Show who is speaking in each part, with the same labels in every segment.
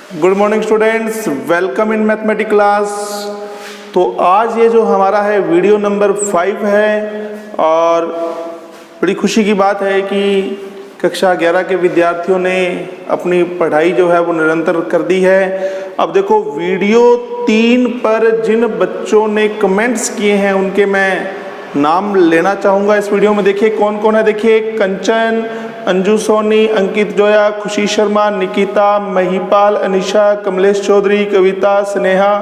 Speaker 1: Good morning students, welcome in mathematics class. तो आज ये जो हमारा है वीडियो नंबर 5 है और बड़ी खुशी की बात है कि कक्षा 11 के विद्यार्थियों ने अपनी पढ़ाई जो है वो निरंतर कर दी है। अब देखो वीडियो 3 पर जिन बच्चों ने कमेंट्स किए हैं उनके मैं नाम लेना चाहूँगा इस वीडियो में। देखिए कौन कौन है। देखिए कंचन, अंजू सोनी, अंकित जोया, खुशी शर्मा, निकिता, महिपाल, अनिशा, कमलेश चौधरी, कविता, स्नेहा,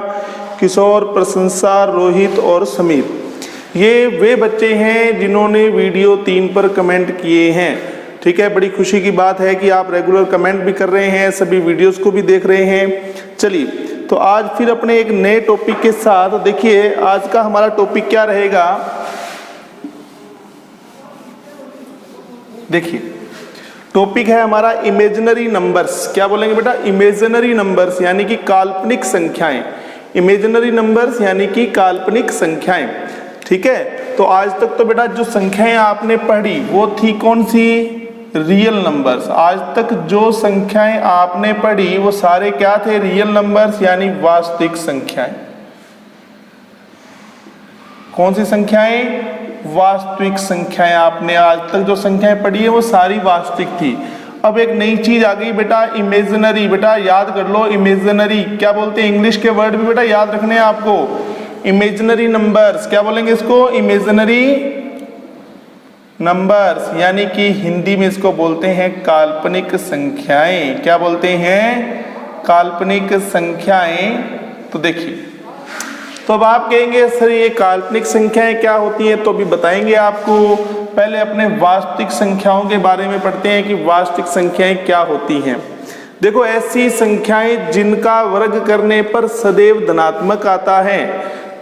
Speaker 1: किशोर, प्रशंसा, रोहित और समीर। ये वे बच्चे हैं जिन्होंने वीडियो 3 पर कमेंट किए हैं। ठीक है, बड़ी खुशी की बात है कि आप रेगुलर कमेंट भी कर रहे हैं, सभी वीडियोस को भी देख रहे हैं। चलिए तो आज फिर अपने एक नए टॉपिक के साथ, देखिए आज का हमारा टॉपिक क्या रहेगा। देखिए टॉपिक है हमारा इमेजिनरी नंबर्स। क्या बोलेंगे बेटा? इमेजिनरी नंबर्स यानी कि काल्पनिक संख्याएं। इमेजिनरी नंबर्स यानी कि काल्पनिक संख्याएं। ठीक है, तो आज तक तो बेटा जो संख्याएं आपने पढ़ी वो थी कौन सी? Real numbers. आज तक जो संख्याएं आपने पढ़ी वो सारे क्या थे? रियल नंबर्स यानी वास्तविक संख्याएं। कौन सी संख्याएं? वास्तविक संख्याएं। आपने आज तक जो संख्याएं पढ़ी है वो सारी वास्तविक थी। अब एक नई चीज आ गई बेटा, इमेजिनरी। बेटा याद कर लो इमेजिनरी क्या बोलते हैं? इंग्लिश के वर्ड भी बेटा याद रखने हैं आपको। इमेजिनरी नंबर्स क्या बोलेंगे इसको? इमेजिनरी नंबर्स यानी कि हिंदी में इसको बोलते हैं काल्पनिक संख्याएं। क्या बोलते हैं? काल्पनिक संख्याएं। तो देखिए, तो अब आप कहेंगे सर ये काल्पनिक संख्याएं क्या होती हैं? तो अभी बताएंगे आपको। पहले अपने वास्तविक संख्याओं के बारे में पढ़ते हैं कि वास्तविक संख्याएं क्या होती हैं। देखो ऐसी संख्याएं जिनका वर्ग करने पर सदैव धनात्मक आता है,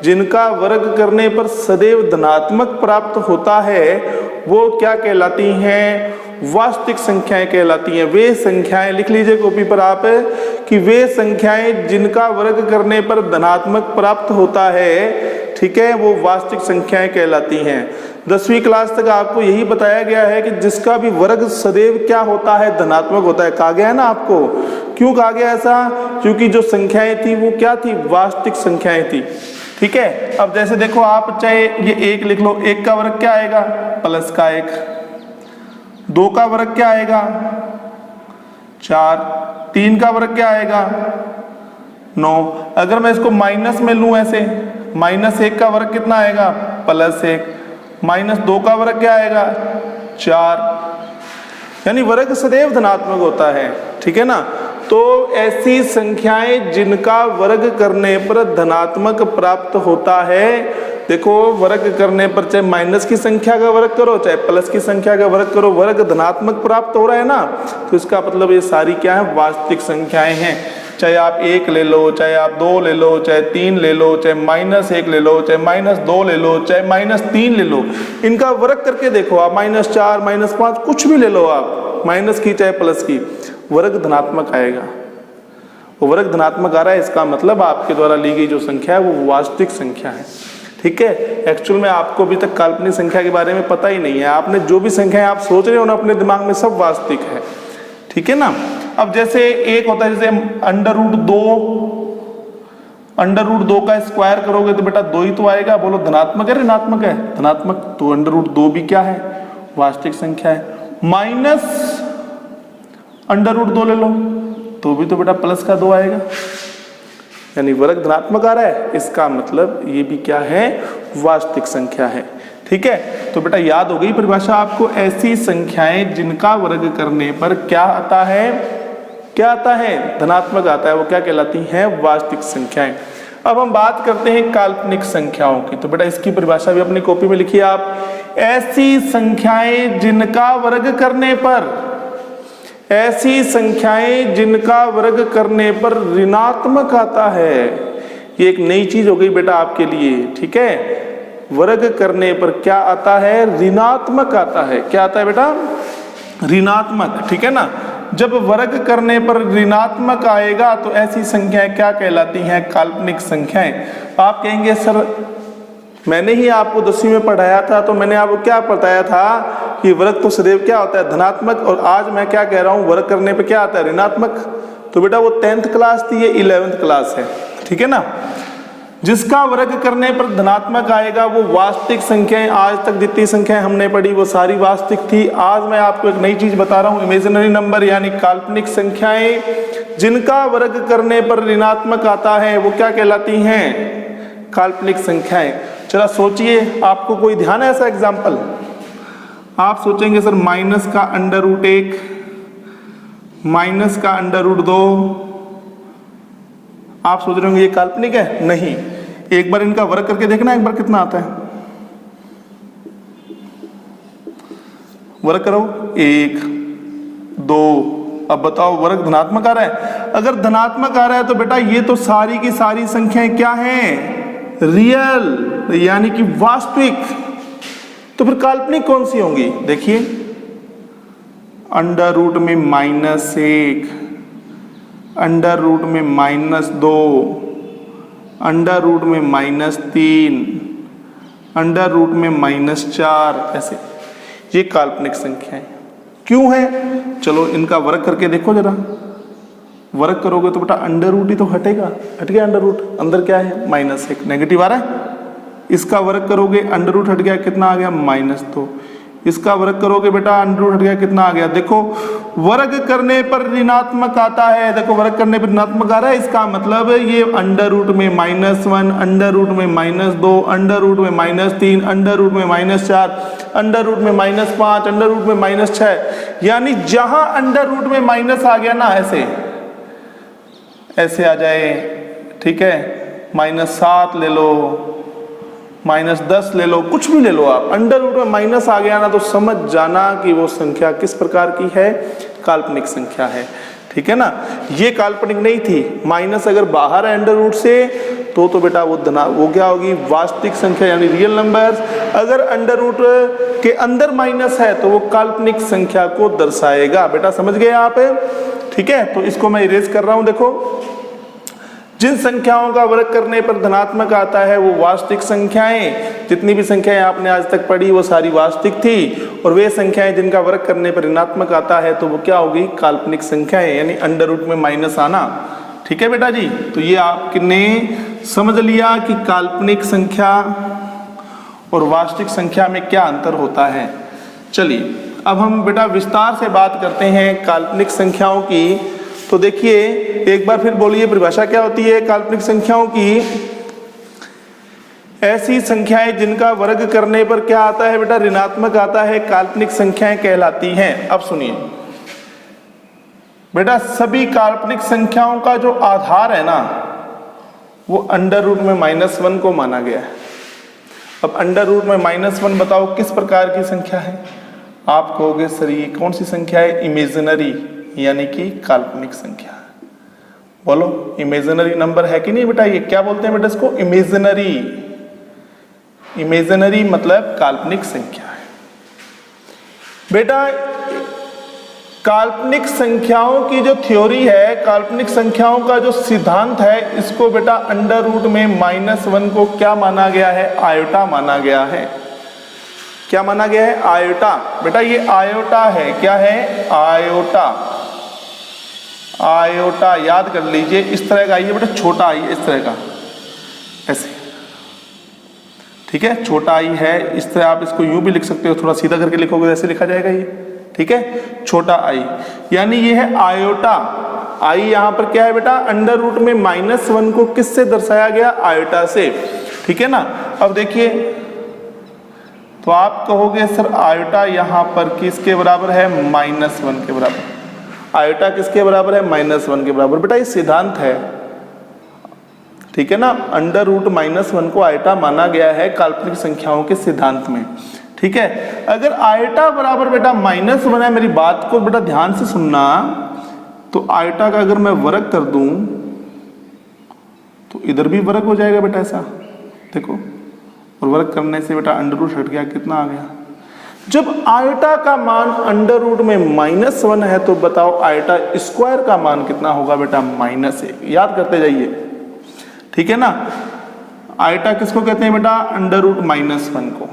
Speaker 1: जिनका वर्ग करने पर सदैव धनात्मक प्राप्त होता है, वो क्या कहलाती हैं? वास्तविक संख्याएं कहलाती हैं। वे संख्याएं, लिख लीजिए कॉपी पर आप, कि वे संख्याएं जिनका वर्ग करने पर धनात्मक प्राप्त होता है, ठीक है, वो वास्तविक संख्याएं कहलाती हैं। 10वीं क्लास तक आपको यही बताया गया है कि जिसका भी वर्ग सदैव क्या होता है? धनात्मक होता है। कहा गया है ना आपको। क्यों कहा गया ऐसा? क्योंकि जो संख्याएं थी वो क्या थी? वास्तविक संख्याएं थी। ठीक है, अब जैसे देखो आप चाहे ये 1 लिख लो, 1 का वर्ग क्या आएगा? प्लस का 1। 2 का वर्ग क्या आएगा? 4। 3 का वर्ग क्या आएगा? 9। अगर मैं इसको माइनस में लूं ऐसे, -1 का वर्ग कितना आएगा? +1। -2 का वर्ग क्या आएगा? 4। यानी वर्ग सदैव धनात्मक होता है। ठीक है ना। तो ऐसी संख्याएं जिनका वर्ग करने पर धनात्मक प्राप्त होता है, देखो वर्ग करने पर चाहे माइनस की संख्या का वर्ग करो चाहे प्लस की संख्या का वर्ग करो, वर्ग धनात्मक प्राप्त हो रहा है ना, तो इसका मतलब ये सारी क्या है? वास्तविक संख्याएं हैं। चाहे आप 1 ले लो, चाहे आप 2 ले लो, चाहे 3 ले लो, चाहे -1 ले लो, चाहे -2 ले लो, चाहे -3 ले लो, इनका वर्ग करके देखो आप, -4, -5 कुछ भी ले लो आप, माइनस की चाहे प्लस की, वर्ग धनात्मक आएगा। वो वर्ग धनात्मक आ रहा है, इसका मतलब आपके द्वारा ली गई जो संख्या है वो वास्तविक संख्या है। ठीक है, एक्चुअल में आपको अभी तक काल्पनिक संख्या के बारे में पता ही नहीं है। आपने जो भी संख्याएं आप सोच रहे हो ना अपने दिमाग में, सब वास्तविक है। ठीक है ना। अब जैसे एक होता है, जैसे √2 का स्क्वायर करोगे तो बेटा 2 ही तो आएगा। बोलो धनात्मक है ऋणात्मक है? धनात्मक। तो √2 भी क्या है? वास्तविक संख्या है। -√2 ले लो तो भी तो बेटा प्लस का 2 आएगा, यानी वर्ग धनात्मक आ रहा है, इसका मतलब ये भी क्या है? वास्तविक संख्या है। ठीक है, तो बेटा याद हो गई परिभाषा आपको। ऐसी संख्याएं जिनका वर्ग करने पर क्या आता है? क्या आता है? धनात्मक आता है। वो क्या कहलाती हैं? वास्तविक संख्याएं। अब हम बात करते हैं काल्पनिक संख्याओं की। तो बेटा इसकी परिभाषा भी अपनी कॉपी में लिखिए आप। ऐसी संख्याएं जिनका वर्ग करने पर, ऐसी संख्याएं जिनका वर्ग करने पर ऋणात्मक आता है। ये एक नई चीज हो गई बेटा आपके लिए। ठीक है, वर्ग करने पर क्या आता है? ऋणात्मक आता है। क्या आता है बेटा? ऋणात्मक। ठीक है ना। जब वर्ग करने पर ऋणात्मक आएगा तो ऐसी संख्याएं क्या कहलाती हैं? काल्पनिक संख्याएं। आप कहेंगे सर मैंने ही आपको 10वीं में पढ़ाया था, तो मैंने आपको क्या बताया था कि वर्ग तो सदैव क्या होता है? धनात्मक। और आज मैं क्या कह रहा हूं? वर्ग करने पे क्या आता है? ऋणात्मक। तो बेटा वो 10th क्लास थी, ये 11th क्लास है, ठीक है ना। जिसका वर्ग करने पर धनात्मक आएगा वो वास्तविक संख्याएं, आज तक जितनी संख्याएं हमने पढ़ी वो सारी वास्तविक थी। आज मैं आपको एक नई चीज बता रहा हूं, इमेजिनरी नंबर यानी काल्पनिक संख्याएं जिनका वर्ग करने पर ऋणात्मक आता है वो क्या कहलाती हैं, काल्पनिक संख्याएं। चला सोचिए, आपको कोई ध्यान है ऐसा एग्जाम्पल? आप सोचेंगे सर माइनस का √1, माइनस का √2, आप सोच रहे होंगे ये काल्पनिक है? नहीं, एक बार इनका वर्ग करके देखना एक बार कितना आता है। वर्ग करो, 1 2, अब बताओ वर्ग धनात्मक आ रहा है? अगर धनात्मक आ रहा है तो बेटा ये तो सारी की सारी संख्याएं क्या हैं, रियल यानी कि वास्तविक। तो फिर काल्पनिक कौन सी होंगी? देखिए √ में -1, √ में -2, √ में -3, √ में -4, ऐसे ये काल्पनिक संख्याएं क्यों है? चलो इनका वर्ग करके देखो जरा। वर्ग करोगे तो बेटा √ ही तो हटेगा, हट गया √ अंदर क्या है -1, नेगेटिव आ रहा है। इसका वर्ग करोगे √ हट गया, कितना आ गया -2। इसका वर्ग करोगे बेटा √ हट गया, कितना आ गया? देखो वर्ग करने पर ऋणात्मक आता है, देखो वर्ग करने पर ऋणात्मक आ रहा है, इसका मतलब ये √ में -1, √ में -2, √ में -3, √ में -4, √ में -6, यानी जहां √ में माइनस आ गया ना, ऐसे आ जाए, ठीक है, -7 ले लो, -10 ले लो, कुछ भी ले लो आप, √ में माइनस आ गया ना तो समझ जाना कि वो संख्या किस प्रकार की है, काल्पनिक संख्या है, ठीक है ना। ये काल्पनिक नहीं थी, माइनस अगर बाहर है √ से तो बेटा वो क्या होगी, वास्तविक संख्या यानी रियल नंबर्स। अगर √ के अंदर माइनस है तो वो काल्पनिक संख्या को दर्शाएगा। बेटा समझ गए आप? ठीक है, तो इसको मैं इरेज कर रहा हूं। देखो जिन संख्याओं का वर्ग करने पर धनात्मक आता है वो वास्तविक संख्याएं, जितनी भी संख्याएं आपने आज तक पढ़ी वो सारी वास्तविक थी, और वे संख्याएं जिनका वर्ग करने पर ऋणात्मक आता है तो वो क्या होगी, काल्पनिक संख्याएं, यानी √ में माइनस आना। ठीक है बेटा जी, तो ये आपने समझ लिया कि काल्पनिक संख्या और वास्तविक संख्या में क्या अंतर होता है। चलिए अब हम बेटा विस्तार से बात करते हैं काल्पनिक संख्याओं की। तो देखिए एक बार फिर बोलिए, परिभाषा क्या होती है काल्पनिक संख्याओं की? ऐसी संख्याएं जिनका वर्ग करने पर क्या आता है बेटा, ऋणात्मक आता है, काल्पनिक संख्याएं कहलाती हैं। अब सुनिए बेटा, सभी काल्पनिक संख्याओं का जो आधार है ना वो √ में -1 को माना गया है। अब √ में -1 बताओ किस प्रकार की संख्या है? आप कहोगे सर ये कौन सी संख्या है? इमेजिनरी यानी कि काल्पनिक संख्या। बोलो इमेजिनरी नंबर है कि नहीं बेटा? ये क्या बोलते हैं बेटा इसको? इमेजिनरी। इमेजिनरी मतलब काल्पनिक संख्या है बेटा। काल्पनिक संख्याओं की जो थ्योरी है, काल्पनिक संख्याओं का जो सिद्धांत है, इसको बेटा √ में -1 को क्या माना गया है? आयोटा माना गया है। क्या माना गया है? आयोटा। बेटा ये आयोटा है, क्या है? आयोटा। आयोटा याद कर लीजिए, इस तरह का आइए बेटा, छोटा आई इस तरह का, ऐसे, ठीक है, छोटा आई है, इस तरह आप इसको यूं भी लिख सकते हो, थोड़ा सीधा करके लिखोगे ऐसे लिखा जाएगा ये, ठीक है, छोटा आई, यानी ये है आयोटा। आई यहां पर क्या है बेटा? √ में -1 को किससे दर्शाया गया? आयोटा से, ठीक है ना। अब देखिए तो आप कहोगे सर आयोटा यहां पर किसके बराबर है? -1 के बराबर। आयोटा किसके बराबर है? -1 के बराबर। बेटा ये सिद्धांत है, ठीक है ना। √ -1 को आयोटा माना गया है काल्पनिक संख्याओं के सिद्धांत में, ठीक है। अगर आयोटा बराबर बेटा -1 है, मेरी बात को बेटा ध्यान से सुनना, तो आयोटा का अगर मैं वर्ग कर दूं तो इधर भी वर्ग हो जाएगा बेटा, ऐसा देखो, और वर्ग करने से बेटा √ हट गया, कितना आ गया? जब आयोटा का मान √ में -1 है तो बताओ आयोटा स्क्वायर का मान कितना होगा बेटा? -1। याद करते जाइए, ठीक है ना। आयोटा किसको कहते हैं बेटा? √ -1 को।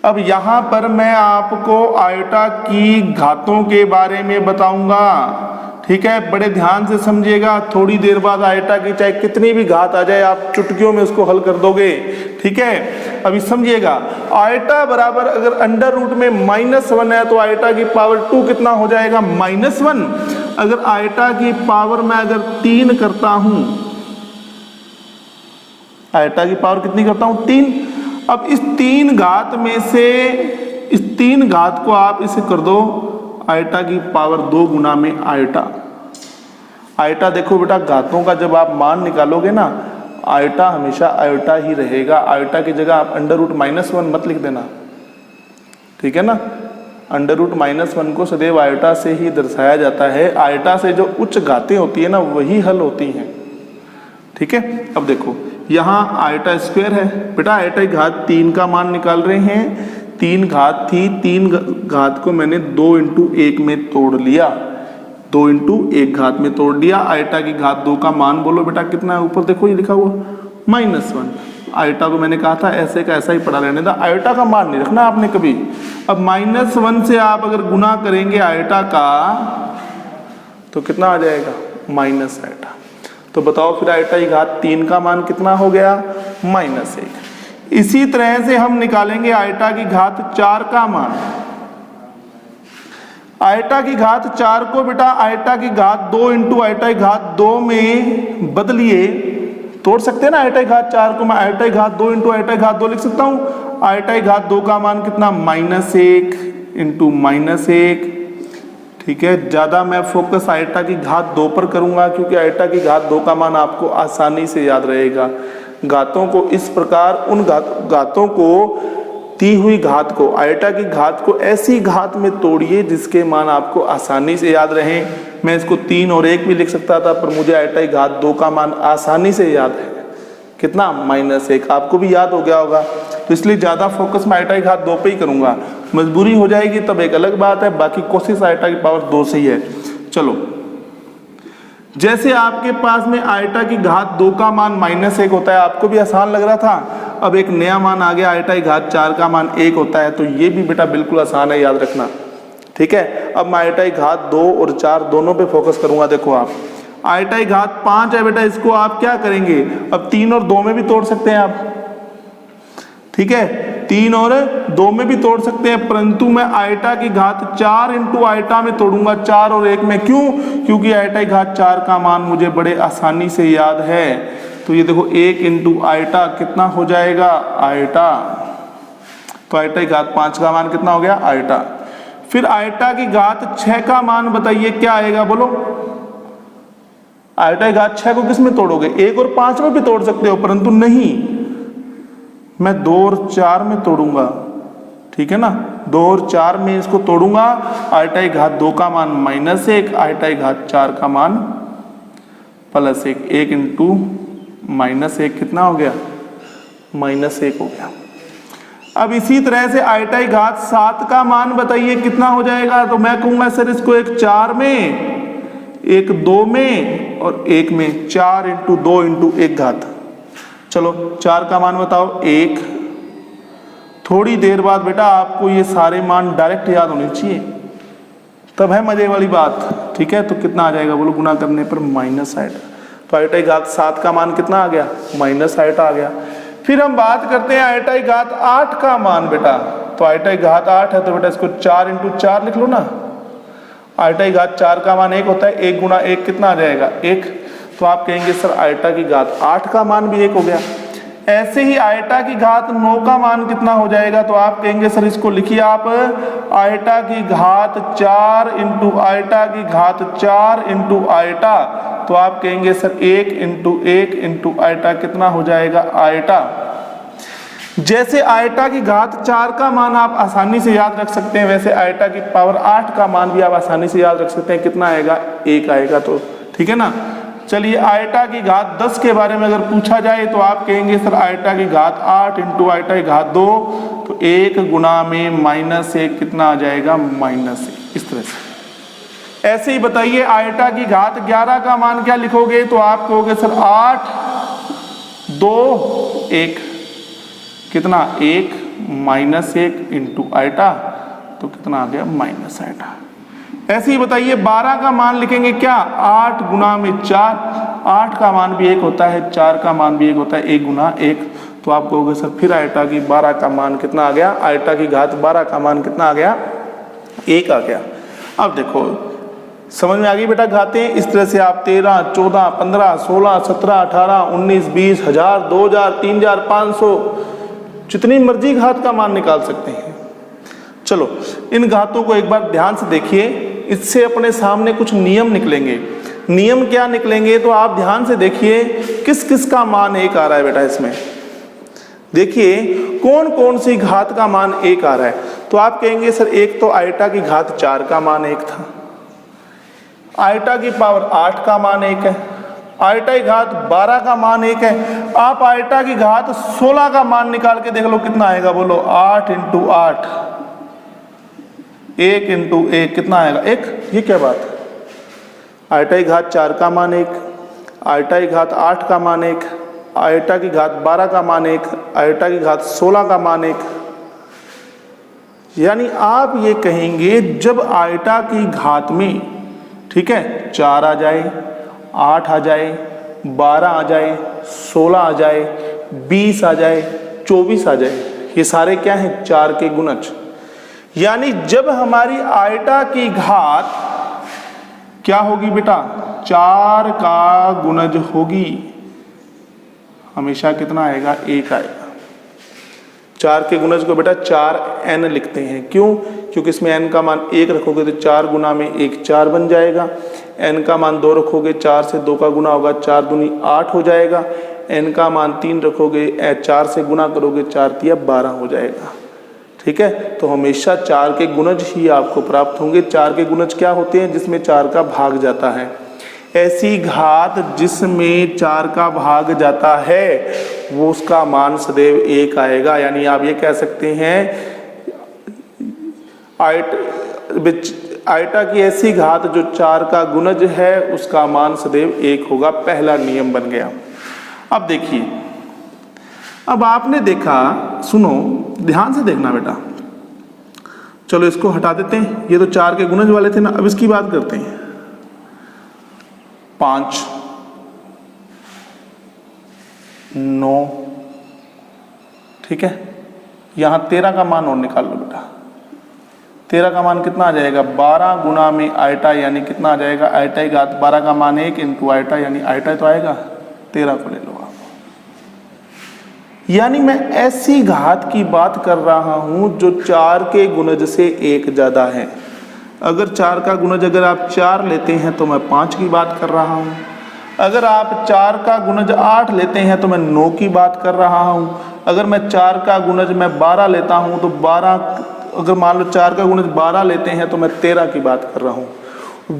Speaker 1: अब यहां पर मैं आपको आयोटा की घातों के बारे में बताऊंगा। ठीक है, बड़े ध्यान से समझिएगा। थोड़ी देर बाद आयटा की चाहे कितनी भी घात आ जाए आप चुटकियों में उसको हल कर दोगे। ठीक है, अभी समझिएगा, आयटा बराबर अगर अंडर रूट में -1 है तो आयटा की पावर 2 कितना हो जाएगा, -1। अगर आयटा की पावर मैं अगर 3 करता हूं, आयटा की पावर कितनी करता हूं, 3। अब इस 3 घात में से इस 3 घात को आप इसे कर दो आयटा की पावर 2 गुना में आयटा। आयटा देखो बेटा, घातों का जब आप मान निकालोगे ना, आयटा हमेशा आयटा ही रहेगा। आयटा की जगह आप अंडर रूट -1 मत लिख देना, ठीक है ना। अंडर रूट -1 को सदैव आयटा से ही दर्शाया जाता है। आयटा से जो उच्च घातें होती है ना वही हल होती हैं, ठीक है। अब देखो यहाँ आयटा स्क्वायर है बेटा, आयटा की घात 3 का मान निकाल रहे हैं। 3 घात थी, 3 घात को मैंने 2 × 1 में तोड़ लिया, 2 × 1 घात में तोड़ दिया। आयटा की घात 2 का मान बोलो बेटा कितना है, ऊपर देखो ये लिखा हुआ -1। आयटा को मैंने कहा था ऐसे का ऐसा ही पढ़ा रहने था, आयटा का मान नहीं रखना आपने कभी। अब -1 से आप अगर गुना करेंगे आयटा का तो कितना आ जाएगा, माइनस आयटा। तो बताओ फिर आयटा की घात 3 का मान कितना हो गया, -1। इसी तरह से हम निकालेंगे आयटा की घात 4 का मान। आयटा की घात 4 को बेटा आयटा की घात 2 × आयटा की घात 2 में बदलिए, तोड़ सकते हैं ना। आयटा की घात 4 को मैं आयटा की घात 2 × आयटा की घात 2 लिख सकता हूं। आयटा की घात 2 का मान कितना, -1 × -1। ठीक है, ज्यादा मैं फोकस आयटा की घात 2 पर करूंगा क्योंकि आयटा की घात 2 का मान आपको आसानी से याद रहेगा। घातों को इस प्रकार, उन घातों को, दी हुई घात को, आयटा की घात को ऐसी घात में तोड़िए जिसके मान आपको आसानी से याद रहें। मैं इसको 3 और 1 भी लिख सकता था पर मुझे आयटा की घात 2 का मान आसानी से याद है, कितना, -1। आपको भी याद हो गया होगा, तो इसलिए ज्यादा फोकस मैं आयटा की घात 2 पे ही करूंगा। मजबूरी हो जाएगी तब एक अलग बात है, बाकी कोशिश आयटा की पावर 2 से ही है। चलो, जैसे आपके पास में आयटा की घात 2 का मान -1 होता है, आपको भी आसान लग रहा था। अब एक नया मान आ गया, आयटा की घात 4 का मान 1 होता है, तो ये भी बेटा बिल्कुल आसान है, याद रखना, ठीक है। अब मैं आयटा की घात 2 और 4 दोनों पे फोकस करूंगा। देखो आप, आयटा की घात 5 है बेटा, इसको आप क्या करेंगे, अब 3 और 2 में भी तोड़ सकते हैं आप, ठीक है, 3 और 2 में भी तोड़ सकते हैं, परंतु मैं आयटा की घात 4 × आयटा में तोड़ूंगा, 4 और 1 में। क्यों, क्योंकि आयटा की घात 4 का मान मुझे बड़े आसानी से याद है। तो ये देखो 1 × आयटा कितना हो जाएगा, आयटा। तो आयटा की घात 5 का मान कितना हो गया, आयटा। फिर आयटा की घात 6 का मान बताइए क्या आएगा, बोलो। आयटा की घात 6 को किस में तोड़ोगे, 1 और 5 में भी तोड़ सकते हो, परंतु नहीं, मैं 2 और 4 में तोड़ूंगा, ठीक है ना। 2 और 4 में इसको तोड़ूंगा। आयटा की घात 2 का मान -1, आयटा की घात 4 का मान +1। 1 × -1 कितना हो गया, -1 हो गया। अब इसी तरह से आयटा की घात 7 का मान बताइए कितना हो जाएगा। तो मैं कहूंगा सर इसको एक 4 में, एक 2 में और 1 में, 4 × 2 × 1 घात। चलो 4 का मान बताओ, 1। थोड़ी देर बाद बेटा आपको ये सारे मान डायरेक्ट याद होने चाहिए, तब है मजे वाली बात, ठीक है। तो कितना आ जाएगा बोलो, गुना करने पर -8। तो आयटा की घात 7 का मान कितना आ गया, -8 आ गया। फिर हम बात करते हैं आयटा की घात 8 का मान बेटा। तो आयटा की घात 8 है तो बेटा इसको 4 × 4 लिख लो ना। आयटा की घात 4 का मान 1 होता है, 1 × 1 कितना आ जाएगा, 1। तो आप कहेंगे सर आयटा की घात 8 का मान भी 1 हो गया। ऐसे ही आयटा की घात 9 का मान कितना हो जाएगा। तो आप कहेंगे सर इसको लिखिए आप, आयटा की घात 4 × आयटा की घात 4 × आयटा। तो आप कहेंगे सर 1 × 1 × आयटा कितना हो जाएगा, आयटा। जैसे आयटा की घात 4 का मान आप आसानी से याद रख सकते हैं, वैसे आयटा की पावर 8 का मान भी आप आसानी से याद रख सकते हैं। कितना आएगा, 1 आएगा। तो ठीक है ना। चलिए आयटा की घात 10 के बारे में अगर पूछा जाए तो आप कहेंगे सर आयटा की घात 8 × आयटा की घात 2, तो 1 गुना में -1 कितना आ जाएगा, -1। इस तरह से। ऐसे ही बताइए आयटा की घात 11 का मान क्या लिखोगे। तो आप कहोगे सर 8, 2, 1 कितना, 1 -1 × आयटा, तो कितना आ गया, -आयटा। ऐसे ही बताइए 12 का मान लिखेंगे क्या, 8 गुना में 4, 8 का मान भी 1 होता है, 4 का मान भी 1 होता है, 1 गुना 1। तो आप कहोगे सर फिर आयटा की 12 का मान कितना आ गया, आयटा की घात 12 का मान कितना आ गया, 1 आ गया। अब देखो समझ में आ गई बेटा घातें। इस तरह से आप 13, 14, 15, 16, 17, 18, 19, 20, 1000, 2000, 3000, 500 जितनी मर्जी घात का मान निकाल सकते हैं। चलो इन घातों को एक बार ध्यान से देखिए, इससे अपने सामने कुछ नियम निकलेंगे। नियम क्या निकलेंगे तो आप ध्यान से देखिए किस किस का मान 1 आ रहा है बेटा। इसमें देखिए कौन कौन सी घात का मान 1 आ रहा है। तो आप कहेंगे सर एक तो आयटा की घात 4 का मान 1 था, आयटा की पावर 8 का मान 1 है, आयटा की घात 12 का मान 1 है। आप आयटा की घात 16 का मान निकाल के देख लो कितना आएगा, बोलो 8 × 8, 1 × 1 कितना आएगा 1। ये क्या बात है, आयटा की घात 4 का मान 1, आयटा की घात 8 का मान 1, आयटा की घात 12 का मान 1, आयटा की घात 16 का मान 1। यानी आप ये कहेंगे जब आयटा की घात में, ठीक है, 4 आ जाए, 8 आ जाए, 12 आ जाए, 16 आ जाए, 20 आ जाए, 24 आ जाए, ये सारे क्या हैं 4 के गुणज। यानी जब हमारी आयटा की घात क्या होगी बेटा, 4 का गुणज होगी, हमेशा कितना आएगा 1 आएगा। 4 के गुणज को बेटा 4n लिखते हैं। क्यों, क्योंकि इसमें n का मान 1 रखोगे तो 4 गुना में 1 4 बन जाएगा, n का मान 2 रखोगे 4 से 2 का गुना होगा, 4 दूनी 8 हो जाएगा, n का मान 3 रखोगे 4 से गुना करोगे 4 तिया 12 हो जाएगा। ठीक है, तो हमेशा 4 के गुणज ही आपको प्राप्त होंगे। 4 के गुणज क्या होते हैं, जिसमें 4 का भाग जाता है। ऐसी घात जिसमें 4 का भाग जाता है वो उसका मान सदैव 1 आएगा। यानी आप ये कह सकते हैं आयटा की ऐसी घात जो 4 का गुणज है उसका मान सदैव 1 होगा। पहला नियम बन गया। अब देखिए, अब आपने देखा, सुनो ध्यान से देखना बेटा, चलो इसको हटा देते हैं, ये तो 4 के गुणज वाले थे ना। अब इसकी बात करते हैं, 5, 9, ठीक है, यहां 13 का मान और निकाल लो बेटा। 13 का मान कितना आ जाएगा, 12 गुना में आयटा, यानी कितना आ जाएगा, आयटा की घात 12 का मान 1 इंटू आयटा, यानी आयटा तो आएगा, 13 को ले लो आप। यानी मैं ऐसी घात की बात कर रहा हूं जो 4 के गुणज से 1 ज्यादा है। अगर 4 का गुणज अगर आप 4 लेते हैं तो मैं 5 की बात कर रहा हूं। अगर आप 4 का गुणज 8 लेते हैं तो मैं 9 की बात कर रहा हूं। अगर मैं 4 का गुणज मैं 12 लेता हूं तो 12, अगर मान लो 4 का गुणज 12 लेते हैं तो मैं 13 की बात कर रहा हूं।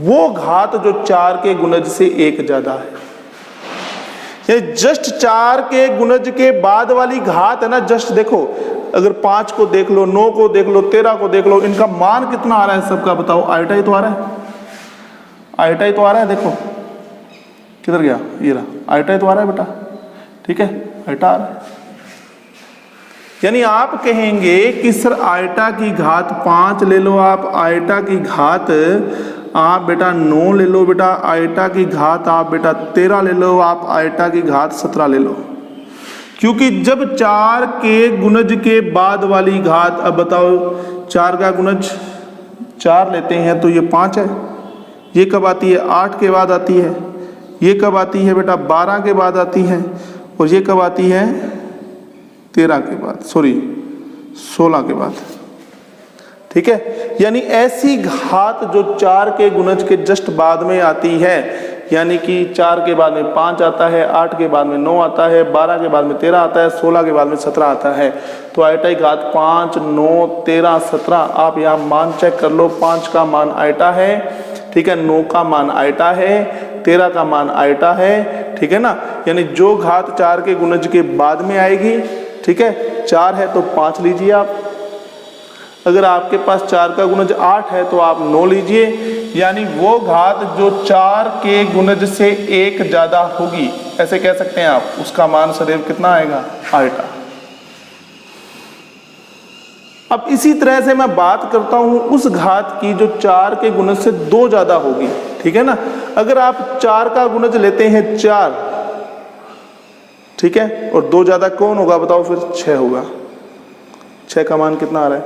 Speaker 1: वो घात जो 4 के गुणज से 1 ज्यादा है, ये जस्ट 4 के गुणज के बाद वाली घात है ना। जस्ट देखो, अगर 5 को देख लो, 9 को देख लो, 13 को देख लो, इनका मान कितना आ रहा है सबका बताओ। आयटा ही तो आ रहा है, आयटा ही तो आ रहा है। देखो किधर गया, ये रहा, आयटा ही तो आ रहा है बेटा। ठीक है, आयटा आ रहा है। यानी आप कहेंगे कि सर आयटा की घात 5 ले लो आप, आयटा की घात आप बेटा 9 ले लो बेटा, आयटा की घात आप बेटा 13 ले लो आप, आयटा की घात 17 ले लो। क्योंकि जब 4 के गुणज के बाद वाली घात, अब बताओ 4 का गुणज 4 लेते हैं तो ये 5 है, ये कब आती है 8 के बाद आती है, ये कब आती है बेटा 12 के बाद आती है, और ये कब आती है 13 के बाद, सॉरी 16 के बाद। ठीक है, यानी ऐसी घात जो 4 के गुणज के जस्ट बाद में आती है, यानी कि 4 के बाद में 5 आता है, 8 के बाद में 9 आता है, 12 के बाद में 13 आता है, 16 के बाद में 17 आता है। तो आयटा की घात 5, 9, 13, 17, आप यहाँ मान चेक कर लो। 5 का मान आयटा है, ठीक है, 9 का मान आयटा है, 13 का मान आयटा है। ठीक है ना, यानी जो घात 4 के गुणज के बाद में आएगी, ठीक है, 4 है तो 5 लीजिए आप। अगर आपके पास 4 का गुणज 8 है तो आप 9 लीजिए। यानी वो घात जो 4 के गुणज से 1 ज्यादा होगी, ऐसे कह सकते हैं आप, उसका मान सदैव कितना आएगा, आयटा। अब इसी तरह से मैं बात करता हूं उस घात की जो 4 के गुणज से 2 ज्यादा होगी, ठीक है ना। अगर आप 4 का गुणज लेते हैं 4, ठीक है, और 2 ज्यादा कौन होगा बताओ फिर? 6 होगा। 6 का मान कितना आ रहा है?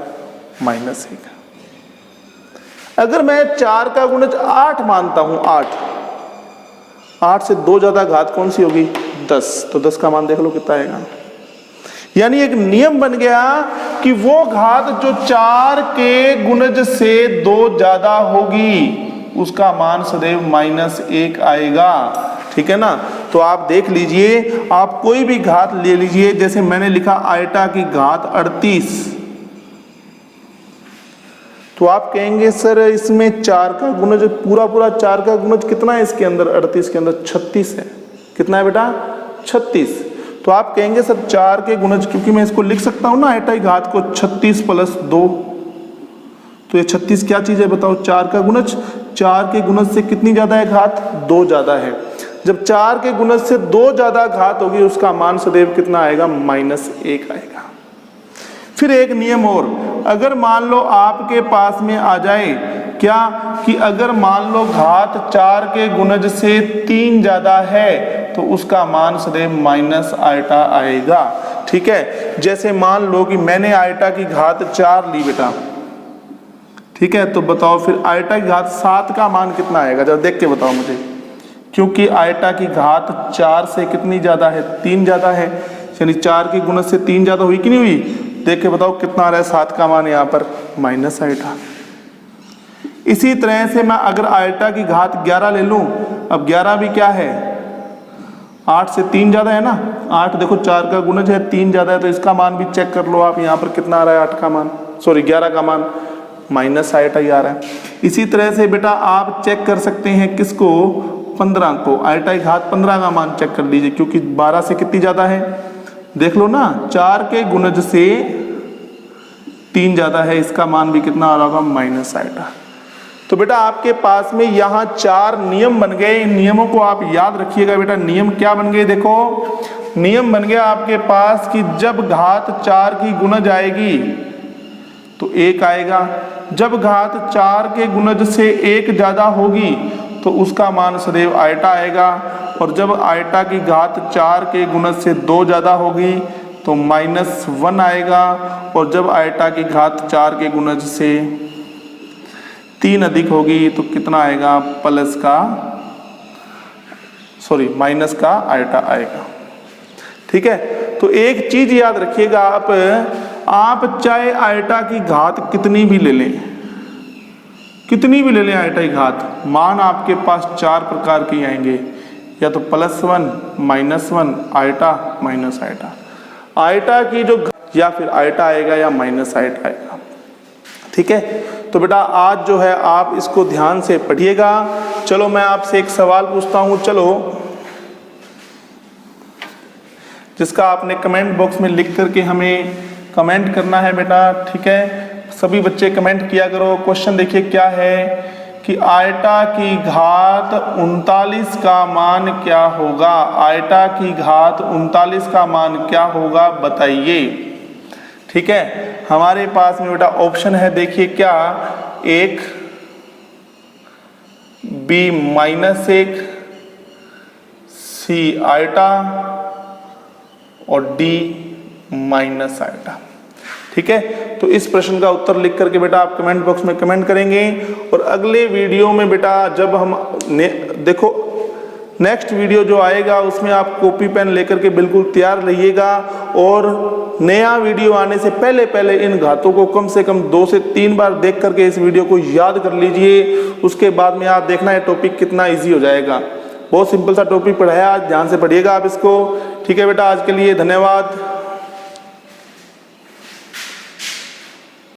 Speaker 1: -1। अगर मैं 4 का गुणज 8 मानता हूं, 8 से 2 ज्यादा घात कौन सी होगी? 10। तो 10 का मान देख लो कितना आएगा। यानी एक नियम बन गया कि वो घात जो 4 के गुणज से 2 ज्यादा होगी उसका मान सदैव -1 आएगा, ठीक है ना। तो आप देख लीजिए, आप कोई भी घात ले लीजिए, जैसे मैंने लिखा आयटा की घात 38, तो आप कहेंगे सर इसमें 4 का गुणज पूरा 4 का गुणज कितना है इसके अंदर? 38 के अंदर 36 है। कितना है बेटा? 36। तो आप कहेंगे सर 4 के गुणज, क्योंकि मैं इसको लिख सकता हूं ना आयटा की घात को 36 + 2, तो ये 36 क्या चीज है बताओ? 4 का गुणज। 4 के गुणज से कितनी ज्यादा है घात? 2 ज्यादा है। जब 4 के गुणज से 2 ज्यादा घात होगी उसका मान सदैव कितना आएगा? -1 आएगा। फिर एक नियम और, अगर मान लो आपके पास में आ जाए क्या कि अगर मान लो घात 4 के गुणज से 3 ज्यादा है तो उसका मान सदैव -आयटा आएगा, ठीक है। जैसे मान लो कि मैंने आयटा की घात 4 ली बेटा, ठीक है, तो बताओ फिर आयटा की घात 7 का मान कितना आएगा? जरा देख के बताओ मुझे, क्योंकि आयटा की घात 4 से कितनी ज्यादा है? 3 ज्यादा है, यानी 4 के गुणज से 3 ज्यादा हुई कि नहीं हुई? देख के बताओ कितना आ रहा है 7 का मान यहाँ पर? -आयटा। इसी तरह से मैं अगर आयटा की घात 11 ले लूं, अब 11 भी क्या है? 8 से 3 ज्यादा है ना। 8 देखो 4 का गुणज है, 3 ज्यादा है, तो इसका मान भी चेक कर लो आप। यहाँ पर कितना आ रहा है? 8 का मान, सॉरी 11 का मान -आयटा ही आ रहा है। इसी तरह से बेटा आप चेक कर सकते हैं किसको? 15 को। आयटा की घात 15 का मान चेक कर लीजिए, क्योंकि 12 से कितनी ज्यादा है? देख लो ना, 4 के गुणज से 3 ज्यादा है, इसका मान भी कितना आ रहा होगा? -आयटा। तो बेटा आपके पास में यहाँ 4 नियम बन गए। इन नियमों को आप याद रखिएगा बेटा। नियम क्या बन गए? देखो, नियम बन गया आपके पास कि जब घात 4 की गुणज आएगी तो 1 आएगा, जब घात 4 के गुणज से 1 ज्यादा होगी तो उसका मान सदैव आयटा आएगा, और जब आयटा की घात 4 के गुणज से 2 ज्यादा होगी तो -1 आएगा, और जब आयटा की घात 4 के गुणज से 3 अधिक होगी तो कितना आएगा? माइनस का आयटा आएगा, ठीक है। तो एक चीज याद रखिएगा, आप चाहे आयटा की घात कितनी भी ले लें, आयटा की घात, मान आपके पास 4 प्रकार के आएंगे, या तो +1, -1, आयटा, -आयटा। आयटा की जो, या फिर आयटा आएगा या -आयटा आएगा, ठीक है। तो बेटा आज जो है आप इसको ध्यान से पढ़िएगा। चलो मैं आपसे एक सवाल पूछता हूं, चलो, जिसका आपने कमेंट बॉक्स में लिख करके हमें कमेंट करना है बेटा, ठीक है। सभी बच्चे कमेंट किया करो। क्वेश्चन देखिए क्या है कि आयटा की घात 39 का मान क्या होगा? आयटा की घात 39 का मान क्या होगा बताइए, ठीक है। हमारे पास में बेटा ऑप्शन है, देखिए क्या, 1, B -1, C आयटा और D -आयटा, ठीक है। तो इस प्रश्न का उत्तर लिख करके बेटा आप कमेंट बॉक्स में कमेंट करेंगे, और अगले वीडियो में बेटा जब हम देखो नेक्स्ट वीडियो जो आएगा उसमें आप कॉपी पेन लेकर के बिल्कुल तैयार रहिएगा, और नया वीडियो आने से पहले इन घातों को कम से कम 2 से 3 बार देख करके इस वीडियो को याद कर लीजिए। उसके बाद में आप देखना है टॉपिक कितना ईजी हो जाएगा। बहुत सिंपल सा टॉपिक पढ़ाया, आज ध्यान से पढ़िएगा आप इसको, ठीक है बेटा। आज के लिए धन्यवाद।